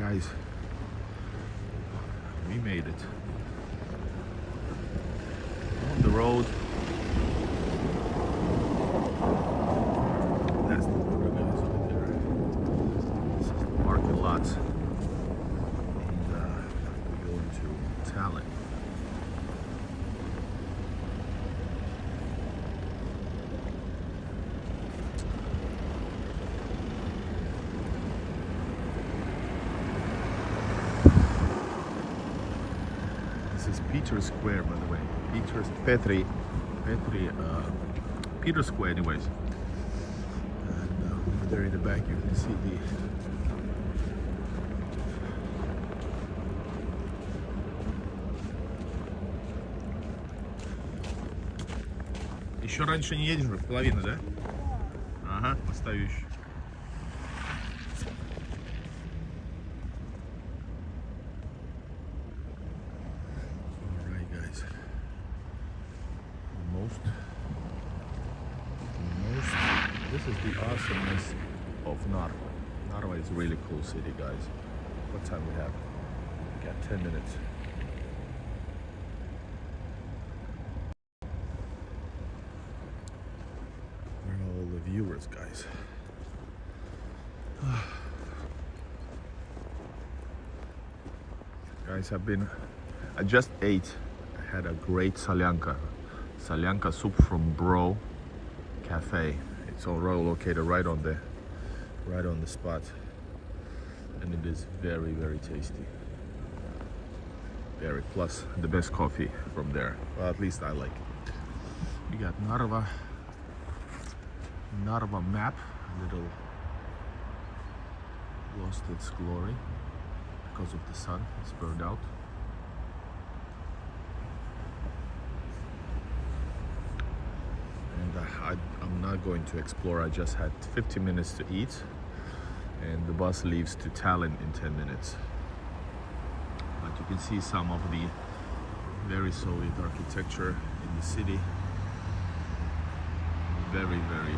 guys, we made it on the road. That's the border, guys, right there. This is the parking lot, and we're going to Tallinn. Peter Square, by the way. Peter Square, anyways. And over there in the back, you can see the Еще раньше не едешь, в половину, да? Ага, поставлю еще. This is the awesomeness of Narva. Narva is a really cool city, guys. What time we have? We got 10 minutes. Where are all the viewers, guys? Guys, I just ate. I had a great salyanka soup from Bro Cafe. It's all located right on the spot, and it is very, very tasty. Very, plus the best coffee from there. Well, at least I like it. We got Narva map. A little lost its glory because of the sun. It's burned out. I'm not going to explore. I just had 50 minutes to eat, and the bus leaves to Tallinn in 10 minutes. But you can see some of the very Soviet architecture in the city. Very, very.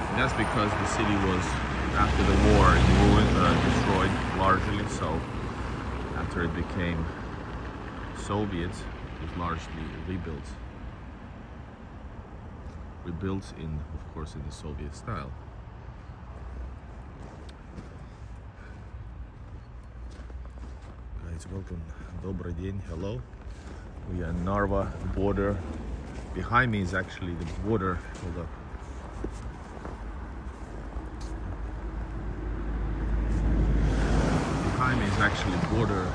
And that's because the city was, after the war, destroyed largely. So after it became Soviet, it was largely rebuilt in, of course, in the Soviet style. Guys, welcome. Добрый день. Hello. We are in Narva border. Behind me is actually the border. Hold up. Behind me is actually border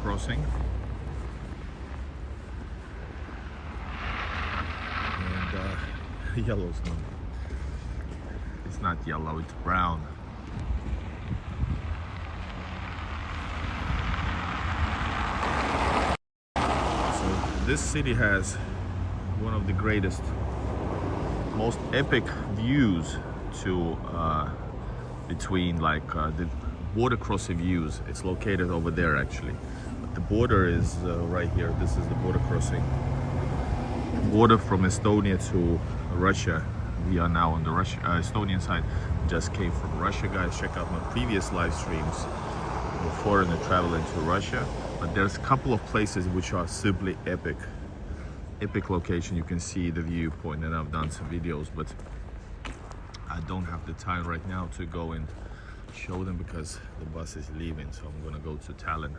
crossing. Yellow snow. It's not yellow, it's brown. So this city has one of the greatest, most epic views to between the border crossing views. It's located over there actually. But the border is right here. This is the border crossing. Border from Estonia to Russia. We are now on the Estonian side. Just came from Russia, guys. Check out my previous live streams of foreigner traveling to Russia. But there's a couple of places which are simply epic location. You can see the viewpoint, and I've done some videos, but I don't have the time right now to go and show them because the bus is leaving. So I'm gonna go to Tallinn.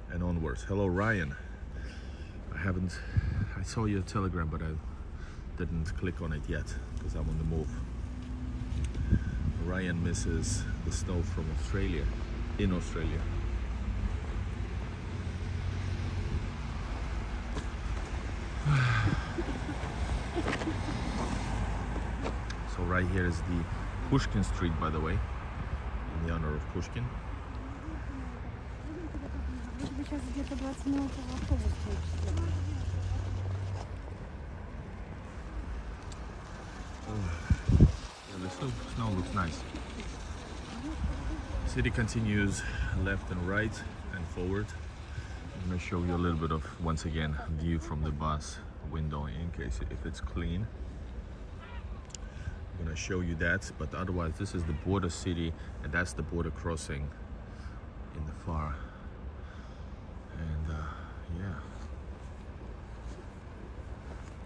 And onwards. Hello, Ryan. I saw your Telegram, but I didn't click on it yet because I'm on the move. Ryan misses the snow from Australia, in Australia. So right here is the Pushkin Street, by the way, in the honor of Pushkin. Yeah, the snow looks nice. City continues left and right and forward. I'm going to show you a little bit of, once again, view from the bus window in case if it's clean. I'm gonna show you that, but otherwise this is the border city and that's the border crossing in the far. And yeah,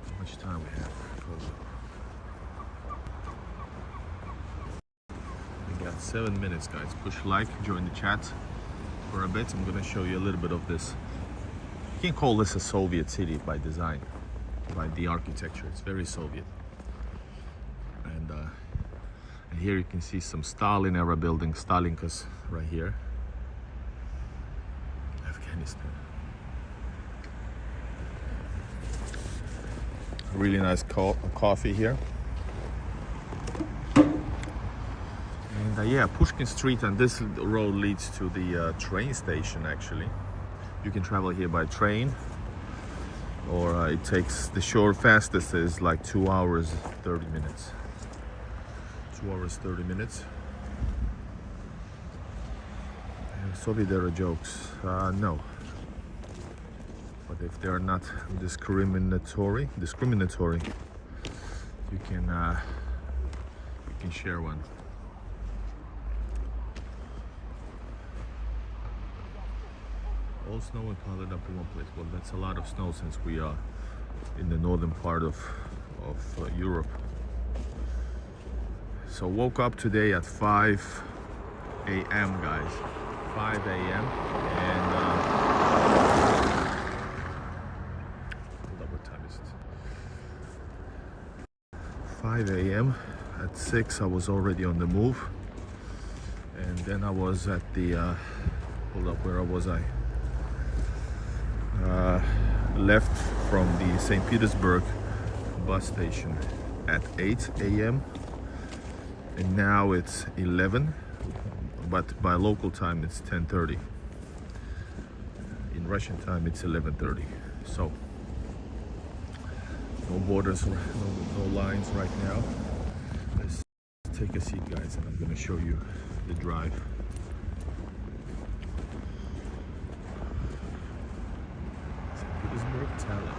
how much time we have? We got 7 minutes, guys. Push like, join the chat for a bit. I'm gonna show you a little bit of this. You can call this a Soviet city by design, by the architecture. It's very Soviet. And here you can see some Stalin era buildings, Stalinkas right here. Afghanistan. Really nice coffee here. And yeah, Pushkin Street, and this road leads to the train station actually. You can travel here by train, or it takes, the short fastest is like 2 hours 30 minutes. 2 hours 30 minutes. Soviet era jokes, no. But if they are not discriminatory, you can share one. All snow and piled up in one place. Well, that's a lot of snow since we are in the northern part of Europe. So woke up today at 5 a.m. guys. 5 a.m. and hold up, what time is it? 5 a.m. At 6 I was already on the move, and then I was at the hold up, where was I? Left from the St. Petersburg bus station at 8 a.m. and now it's 11, but by local time it's 10:30. In Russian time it's 11:30. So no borders, no lines right now. Let's take a seat, guys, and I'm gonna show you the drive. St. Petersburg, Tallinn.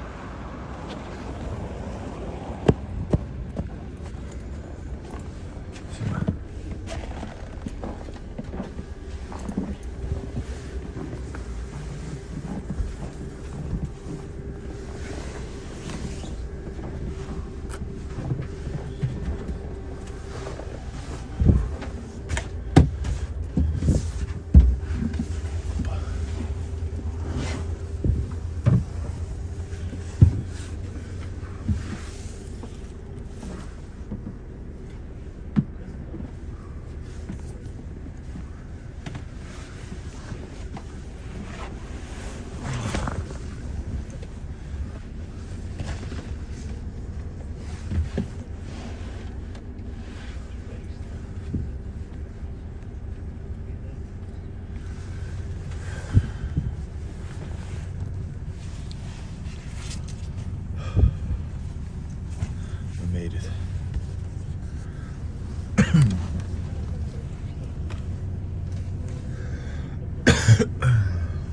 Made it.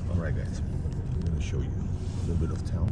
All right, guys, I'm going to show you a little bit of town.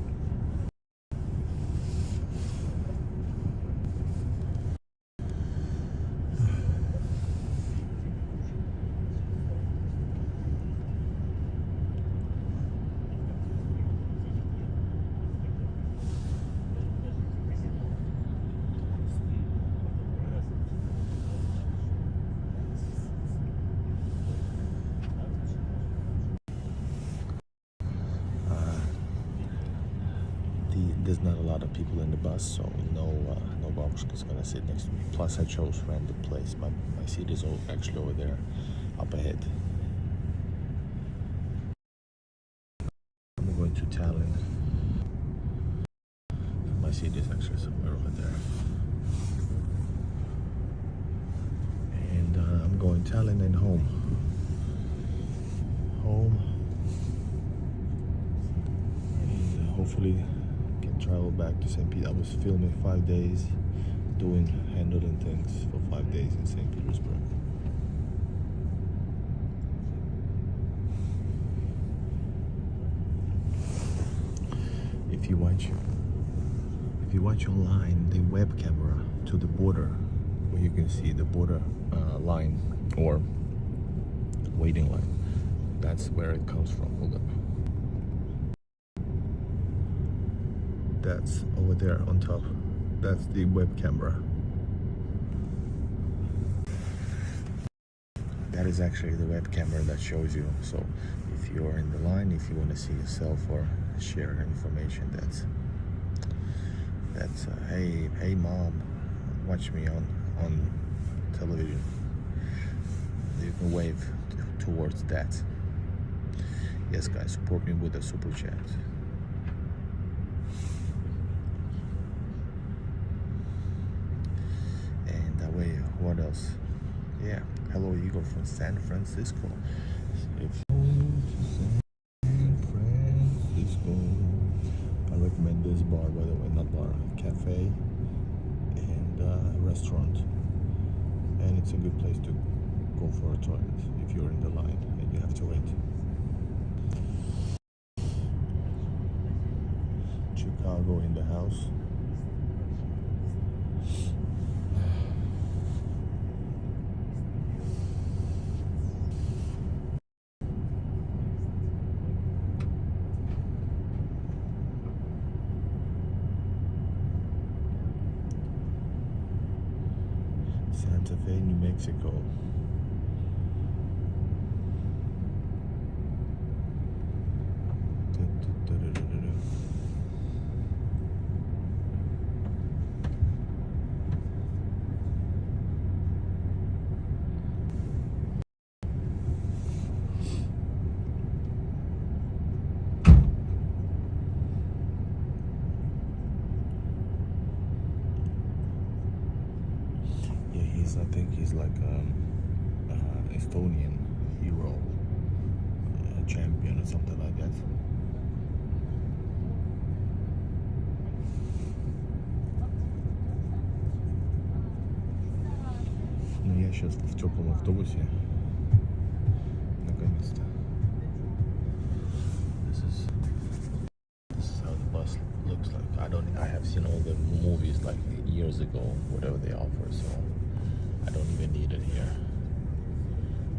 There's not a lot of people in the bus, so no babushka's gonna sit next to me. Plus I chose random place. My seat is actually over there, up ahead. I'm going to Tallinn. My seat is actually somewhere over there. And I'm going Tallinn and home. And hopefully travel back to St. Peter. I was filming 5 days, handling things for 5 days in St. Petersburg. If you watch online the web camera to the border, where you can see the border line or waiting line. That's where it comes from. Hold up. That's over there on top. That's the web camera. That is actually the web camera that shows you. So if you're in the line, if you want to see yourself or share information, that's hey mom, watch me on television. You can wave towards that. Yes, guys, support me with a super chat. And that way, what else? Yeah, hello Igor from San Francisco. If San Francisco, I recommend this bar, by the way, not bar, cafe and restaurant, and it's a good place to go for a toilet if you're in the line and you have to wait. Chicago in the house. Santa Fe, New Mexico. I think he's like Estonian hero, champion or something like that. Ну я сейчас в теплом автобусе. Наконец-то. This is how the bus looks like. I have seen all the movies like years ago, whatever they offer, so I don't even need it here.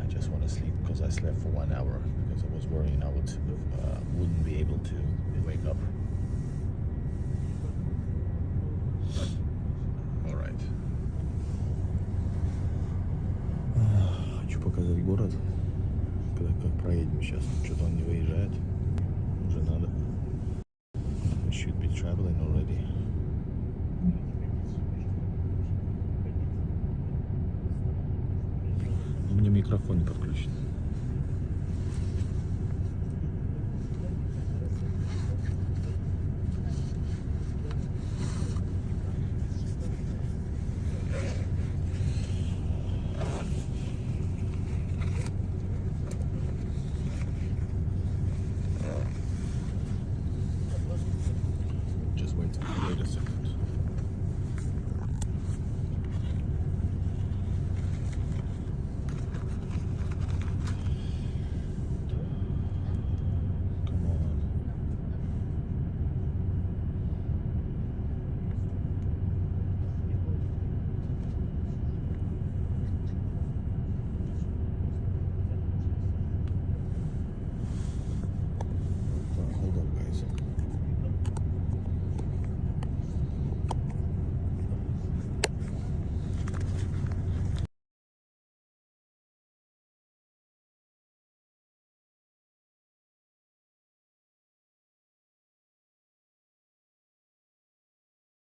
I just want to sleep because I slept for 1 hour because I was worrying I wouldn't be able to wake up. All right. Хочу показать город. Когда как проедем сейчас, что-то он не выезжает. Уже надо. We should be traveling already. У меня микрофон не подключен. Just wait a second.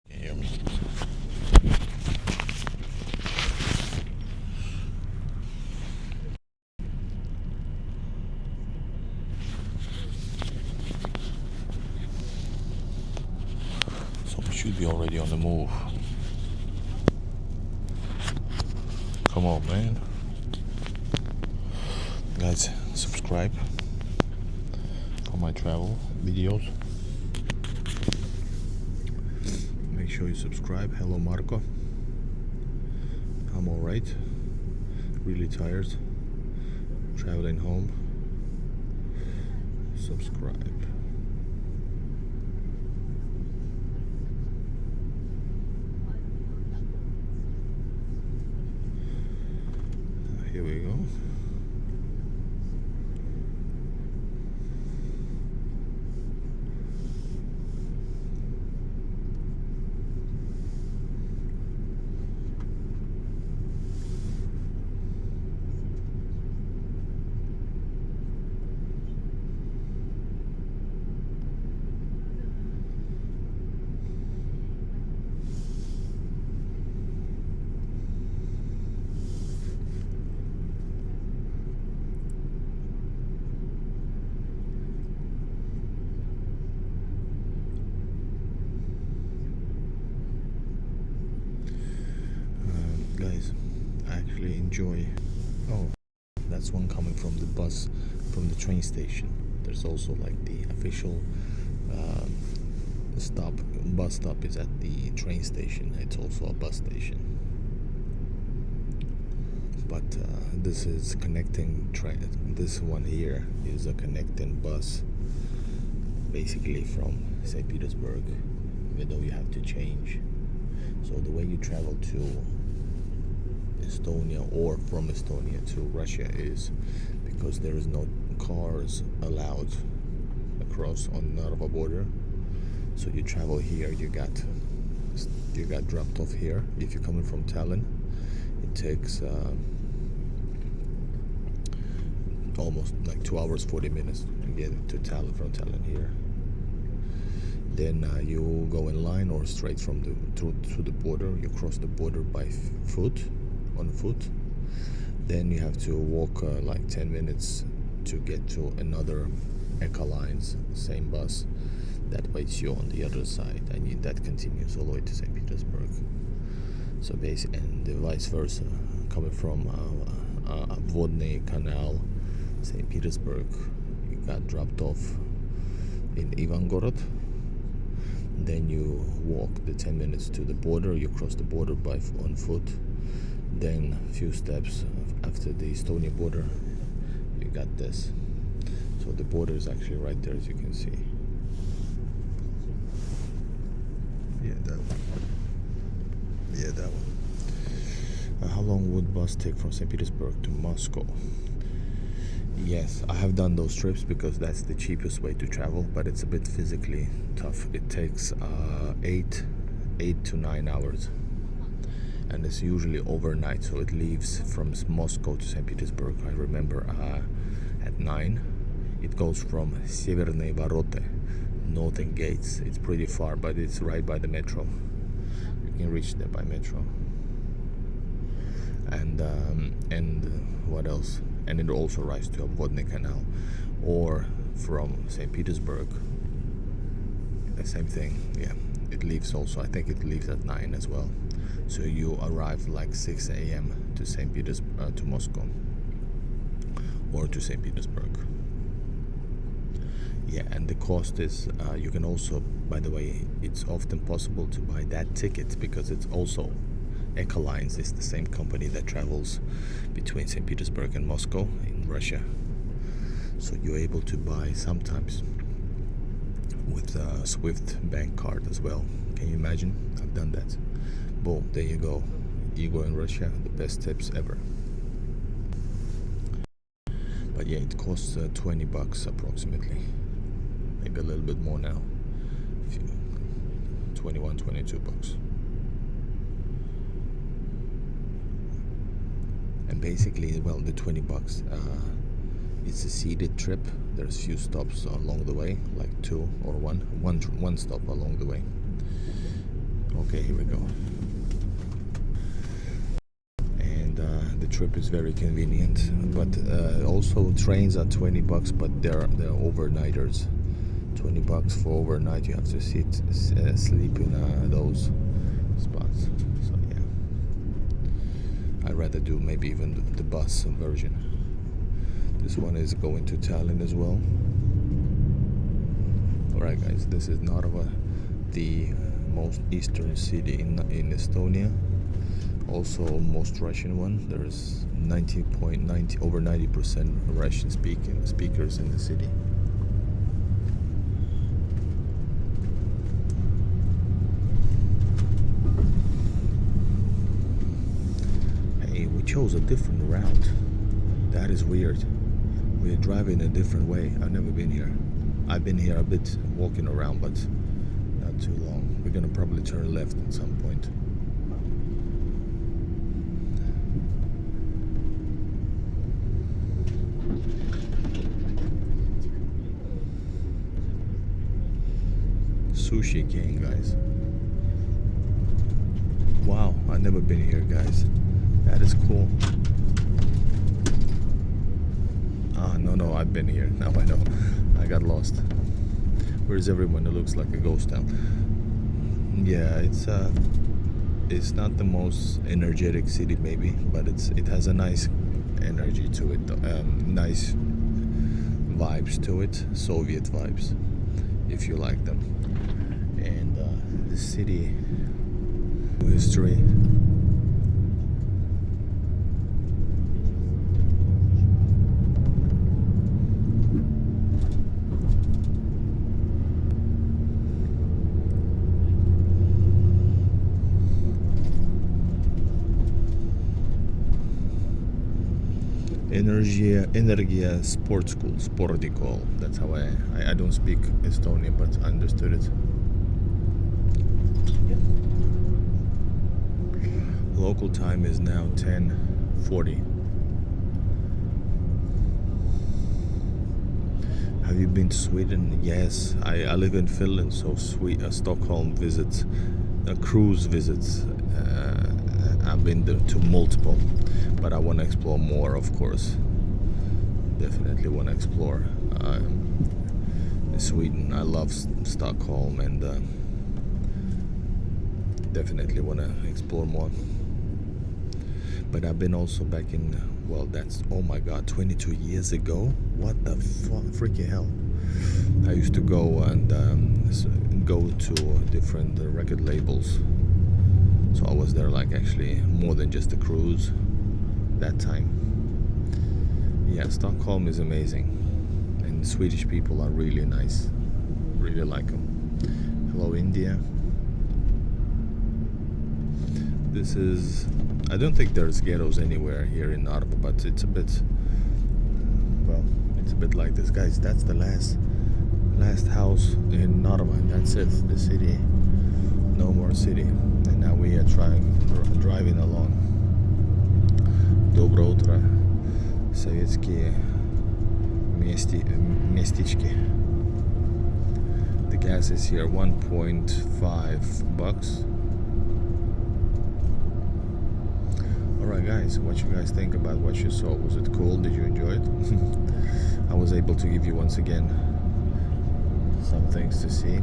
Hear me. So we should be already on the move. Come on, man. Guys, subscribe for my travel videos. Make sure you subscribe. Hello Marco. I'm alright. Really tired. Traveling home. Subscribe. actually enjoy. Oh, that's one coming from the bus, from the train station. There's also like the official bus stop is at the train station. It's also a bus station. But this is connecting train. This one here is a connecting bus, basically from St. Petersburg, even though you have to change. So the way you travel to Estonia or from Estonia to Russia is because there is no cars allowed across on Narva border. So you travel here. You got dropped off here. If you're coming from Tallinn, it takes almost like 2 hours 40 minutes to get to Tallinn from Tallinn here. Then you go in line or straight from to the border. You cross the border by on foot. Then you have to walk like 10 minutes to get to another Eka Lines, same bus that waits you on the other side, and that continues all the way to St. Petersburg. So basically, and vice versa, coming from Vodny Canal, St. Petersburg, you got dropped off in Ivangorod. Then you walk the 10 minutes to the border. You cross the border on foot. Then a few steps after the Estonia border, you got this. So the border is actually right there, as you can see. Yeah, that one. Yeah, that one. How long would bus take from St. Petersburg to Moscow? Yes, I have done those trips because that's the cheapest way to travel, but it's a bit physically tough. It takes 8 to 9 hours, and it's usually overnight. So it leaves from Moscow to St. Petersburg. I remember at 9. It goes from Severnye Vorote, Northern Gates. It's pretty far, but it's right by the metro. You can reach there by metro. And what else? And it also arrives to Vodny Canal, or from St. Petersburg. The same thing. Yeah, it leaves also. I think it leaves at 9 as well. So you arrive like 6 a.m. to St. Petersburg, to Moscow, or to St. Petersburg. Yeah, and the cost is, you can also, by the way, it's often possible to buy that ticket because it's also Eka Lines is the same company that travels between St. Petersburg and Moscow in Russia. So you're able to buy sometimes with a Swift bank card as well. Can you imagine? I've done that. Boom, there you go. Igor in Russia, the best tips ever. But yeah, it costs $20 approximately. Maybe a little bit more now. 21, $22. And basically, well, the $20, it's a seated trip. There's few stops along the way, like two or one stop along the way. Okay, here we go. And the trip is very convenient, but also trains are $20, but they're overnighters. $20 for overnight. You have to sleep in those spots. So yeah, I'd rather do maybe even the bus version. This one is going to Tallinn as well. Alright guys, this is Narva, the most eastern city in Estonia. Also most Russian one. There's over 90% Russian speakers in the city. Hey, we chose a different route. That is weird. We're driving a different way. I've never been here. I've been here a bit, walking around, but not too long. We're gonna probably turn left at some point. Sushi King, guys. Wow, I've never been here, guys. That is cool. No, I've been here. Now I know. I got lost. Where's everyone? It looks like a ghost town. Yeah, it's It's not the most energetic city maybe, but it has a nice energy to it, nice vibes to it, Soviet vibes, if you like them. And the city history. Energia Sport School, Sportikol. That's how I don't speak Estonian, but I understood it. Local time is now 10:40. Have you been to Sweden? Yes, I live in Finland, so Stockholm visits, cruise visits. I've been to multiple, but I want to explore more, of course. Definitely want to explore Sweden. I love Stockholm, and definitely want to explore more. But I've been also back in, well, that's, oh my god, 22 years ago? What the freaking hell? I used to go and go to different record labels. So I was there like actually more than just a cruise that time. Yeah, Stockholm is amazing, and Swedish people are really nice. Really like them. Hello, India. This is, I don't think there's ghettos anywhere here in Narva, but it's a bit, well, it's a bit like this. Guys, that's the last house in Narva, and that's it, the city. No more city. And now we are driving along. Доброе утро, советские местечки. The gas is here, 1.5 bucks. Alright guys, what you guys think about what you saw? Was it cool? Did you enjoy it? I was able to give you once again some things to see.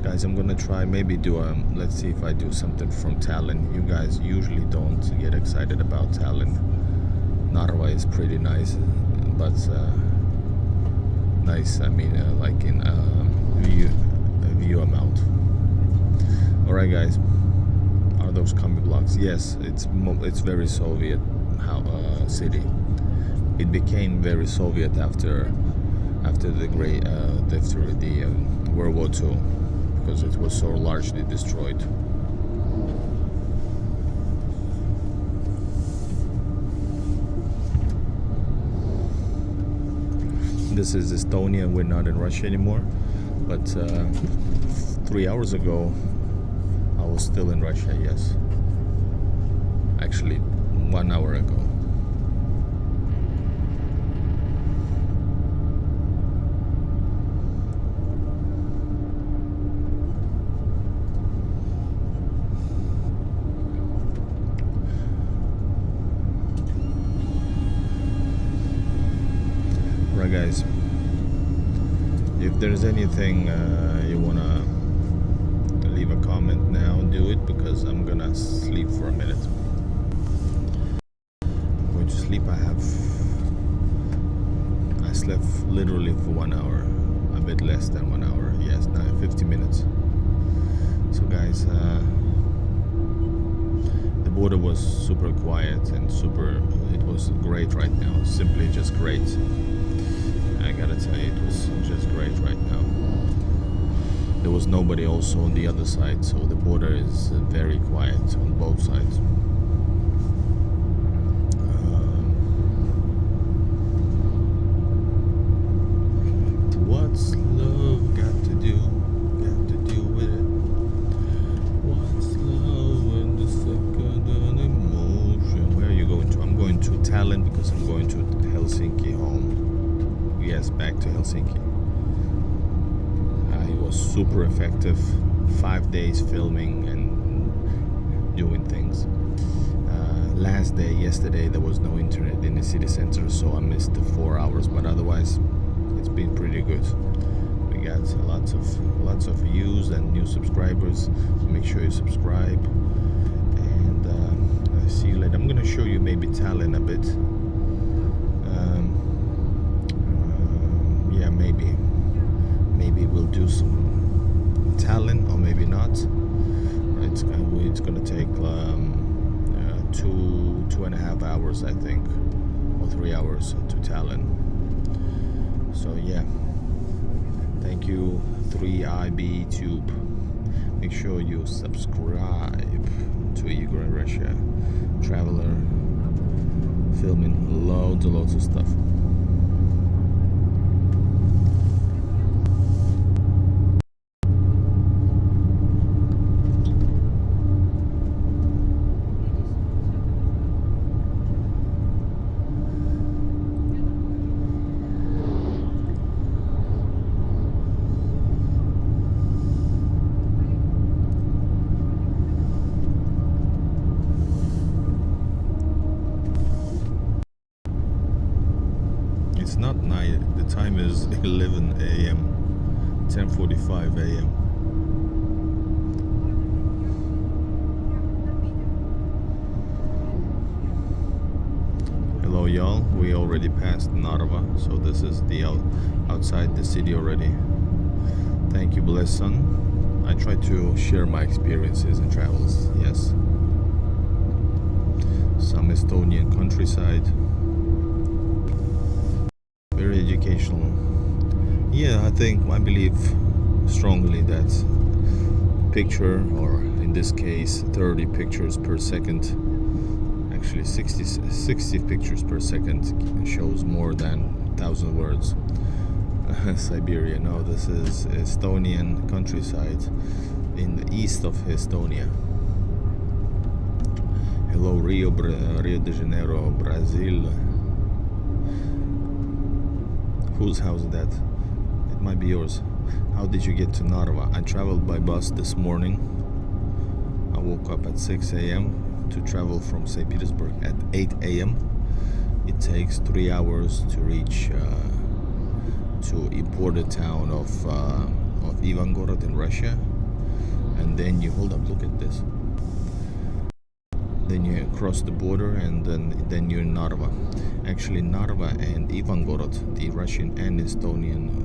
Guys, I'm gonna try maybe do let's see if I do something from Tallinn. You guys usually don't get excited about Tallinn. Narva is pretty nice, but nice, I mean, like in view amount. Alright guys, are those combi blocks? Yes, it's very Soviet city. It became very Soviet after the World War II, because it was so largely destroyed. This is Estonia. We're not in Russia anymore, but 3 hours ago I was still in Russia. Yes, actually 1 hour ago. Right guys, if there's anything you wanna leave a comment now, do it, because I'm gonna sleep for a minute. I'm going to sleep. I slept literally for 1 hour, a bit less than 1 hour. Yes, 50 minutes. So guys, the border was super quiet and it was great right now, simply just great. I gotta tell you, it was just great right now. There was nobody also on the other side, so the border is very quiet on both sides. What's love got to do with it? What's love and the second emotion? Where are you going to? I'm going to Tallinn because I'm going to Helsinki home. Yes, back to Helsinki. It was super effective. 5 days filming and doing things. Last day, yesterday, there was no internet in the city center, so I missed the 4 hours. But otherwise, it's been pretty good. We got lots of views. views and new subscribers. So make sure you subscribe. And I'll see you later. I'm gonna show you maybe Tallinn a bit. Yeah, maybe we'll do some Tallinn, or maybe not. It's gonna take 2.5 hours, I think, or 3 hours to Tallinn. So yeah, thank you 3IB Tube. Make sure you subscribe to Igor in Russia, traveler, filming loads of stuff. It's not night, the time is 11 a.m. 10:45 a.m. Hello y'all, we already passed Narva, so this is the outside the city already. Thank you, blessed son. I try to share my experiences and travels, yes. Some Estonian countryside. Very educational. Yeah, I believe strongly that picture, or in this case 30 pictures per second, actually 60 pictures per second shows more than 1,000 words. Siberia, no, this is Estonian countryside in the east of Estonia. Hello Rio de Janeiro, Brazil. Whose house is that? It might be yours. How did you get to Narva? I traveled by bus this morning. I woke up at 6 a.m. to travel from St. Petersburg at 8 a.m. It takes 3 hours to reach to imported town of Ivangorod in Russia, and then you hold up. Look at this. Then you cross the border, and then you're in Narva. Actually, Narva and Ivangorod, the Russian and Estonian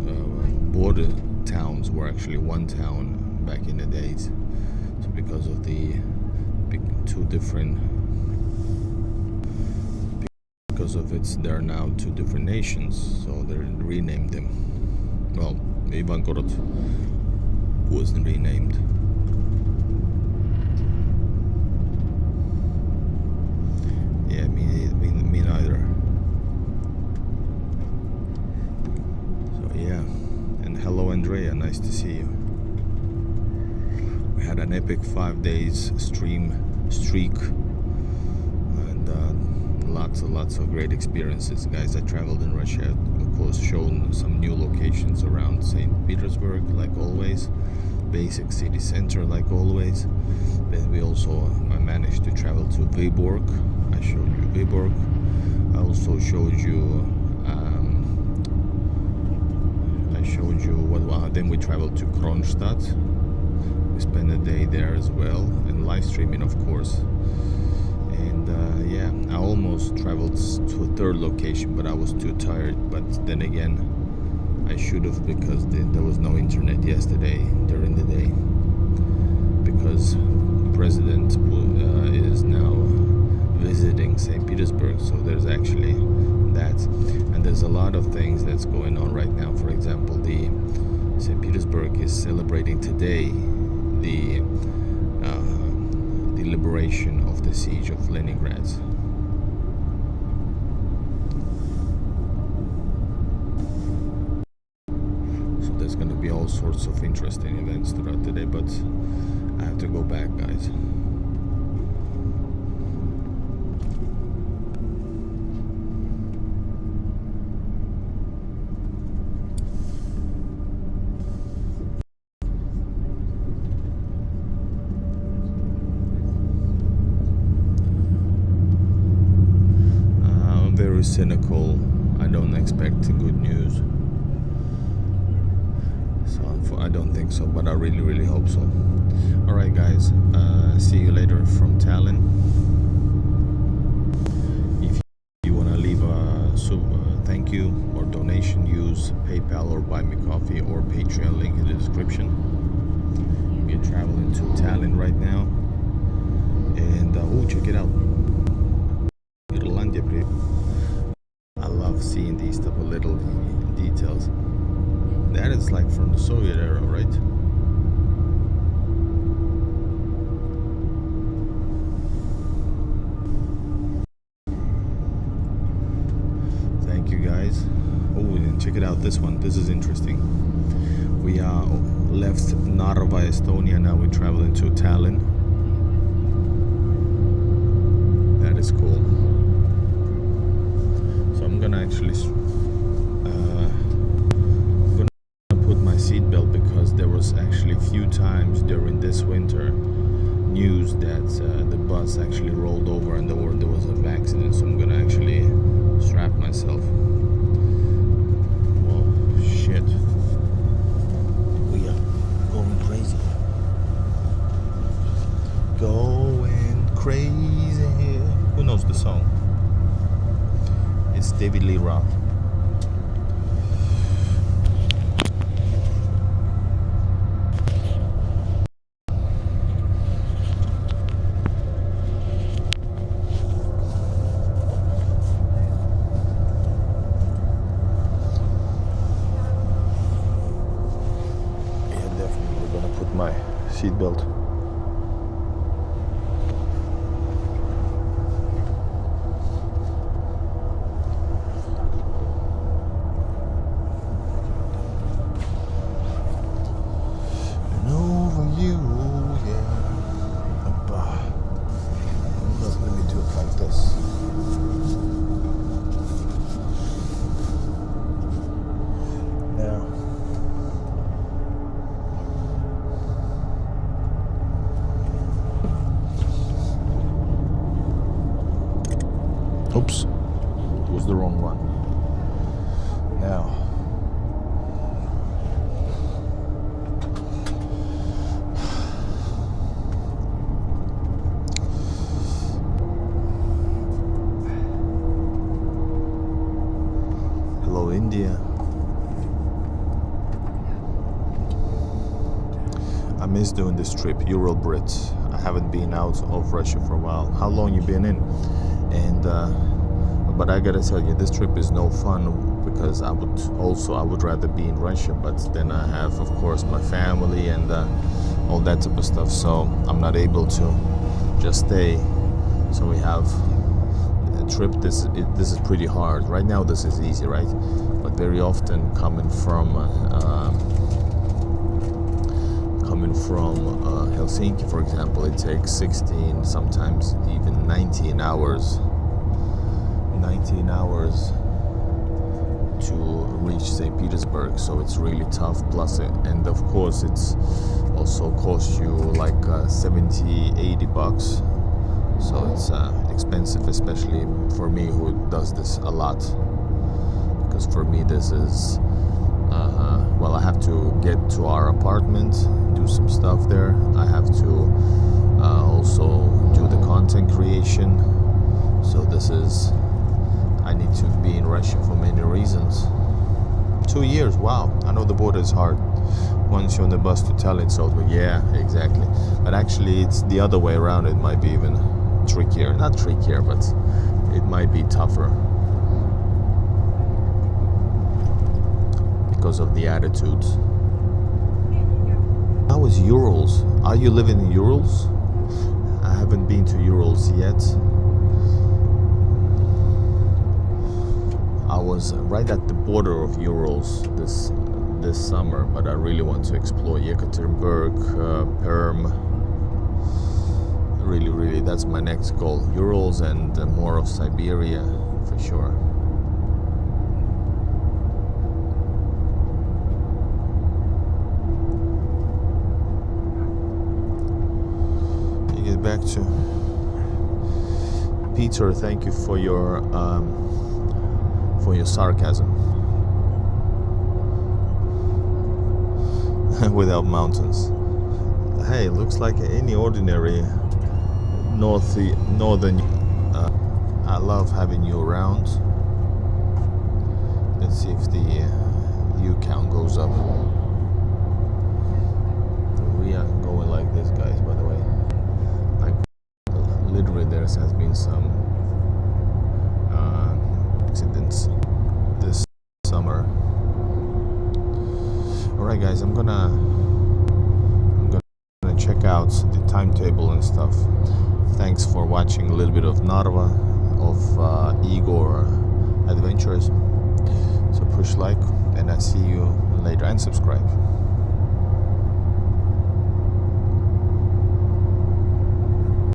border towns, were actually one town back in the days. So because of the there are now two different nations, so they renamed them. Well, Ivangorod wasn't renamed. Yeah, me neither. So yeah, and hello Andrea, nice to see you. We had an epic 5 days streak, and lots of great experiences, guys. I traveled in Russia, of course, shown some new locations around St. Petersburg, like always, basic city center, like always. Then we also managed to travel to Vyborg. I showed you Vyborg. I also showed you then we traveled to Kronstadt. We spent a day there as well, and live streaming, of course. And yeah, I almost traveled to a third location, but I was too tired. But then again, I should have, because there was no internet yesterday during the day, because President is now visiting St. Petersburg, so there's actually that. And there's a lot of things that's going on right now. For example, the St. Petersburg is celebrating today the liberation of the siege of Leningrad. So there's going to be all sorts of interesting events throughout the day, but I have to go back, guys. Very cynical. I don't expect good news. So I don't think so, but I really hope so. All right, guys. See you later from Tallinn. If you want to leave a thank you or donation, use PayPal or Buy Me Coffee or Patreon, link in the description. We're traveling to Tallinn right now, and check it out. I love seeing these type of little details. That is like from the Soviet era, right? Thank you, guys. Oh, and check it out, this one. This is interesting. We left Narva, Estonia. Now we're traveling to Tallinn. That is cool. So I'm gonna actually put my seatbelt, because there was actually a few times during this winter news that the bus actually rolled over and there was an accident. So I'm gonna actually strap myself. Well, shit. We are going crazy. Going crazy. Who knows the song? It's David Lee Roth. My seatbelt. And over you, yeah. Let me do it like this. Now. Oops, it was the wrong one. Now, hello, India. I miss doing this trip, Ural Brit. I haven't been out of Russia for a while. How long you been in? And but I gotta tell you, this trip is no fun, because I would rather be in Russia, but then I have, of course, my family and all that type of stuff, so I'm not able to just stay. So we have a trip. This is pretty hard right now. This is easy, right? But very often coming from Helsinki, for example, it takes 16, sometimes even 19 hours to reach St. Petersburg, so it's really tough. Plus, and of course, it's also costs you like 70-80 bucks, so it's expensive, especially for me who does this a lot, because for me this is well, I have to get to our apartment, do some stuff there. I have to also do the content creation, so I need to be in Russia for many reasons. 2 years, wow. I know the border is hard once you're on the bus to Tallinn, so yeah, exactly. But actually it's the other way around. It might be even trickier. Not trickier, but it might be tougher because of the attitudes. How is Urals? Are you living in Urals? I haven't been to Urals yet. I was right at the border of Urals this summer, but I really want to explore Yekaterinburg, Perm. Really, that's my next goal. Urals and more of Siberia, for sure. You get back to Peter. Thank you for your sarcasm. without mountains. Hey, looks like any ordinary northern. I love having you around. Let's see if the view count goes up. We are going like this, guys, by the way. Like, literally there has been some accidents this summer. Alright guys, I'm gonna check out the timetable and stuff. Thanks for watching a little bit of Narva, of Igor adventures. So push like, and I see you later, and subscribe.